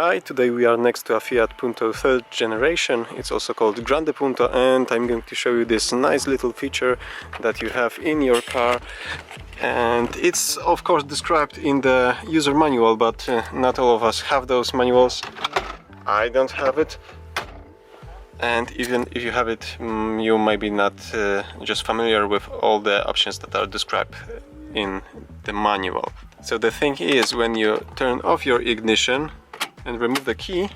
Hi, today we are next to a Fiat Punto 3rd generation. It's also called Grande Punto, and I'm going to show you this nice little feature that you have in your car. And it's of course described in the user manual, but not all of us have those manuals. I don't have it. And even if you have it, you might be not just familiar with all the options that are described in the manual. So the thing is, when you turn off your ignition and remove the key,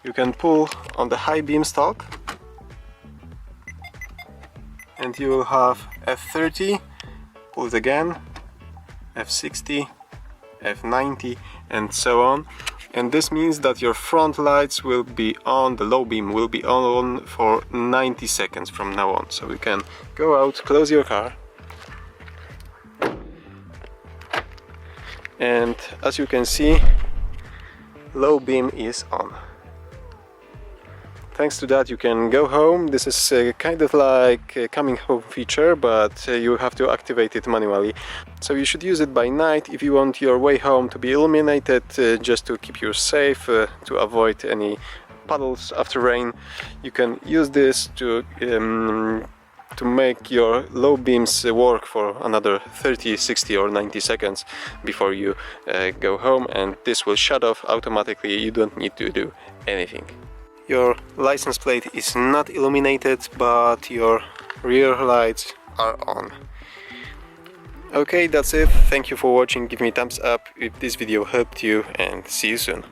you can pull on the high beam stalk and you will have F30, pull it again, F60, F90 and so on. And this means that your front lights will be on, the low beam will be on for 90 seconds from now on. So you can go out, close your car, and as you can see, low beam is on. Thanks to that you can go home. This is kind of like a coming home feature, but you have to activate it manually. So you should use it by night if you want your way home to be illuminated, just to keep you safe, to avoid any puddles after rain. You can use this to make your low beams work for another 30, 60 or 90 seconds before you go home, and this will shut off automatically. You don't need to do anything. Your license plate is not illuminated, but your rear lights are on. Okay, that's it. Thank you for watching. Give me a thumbs up if this video helped you, and see you soon.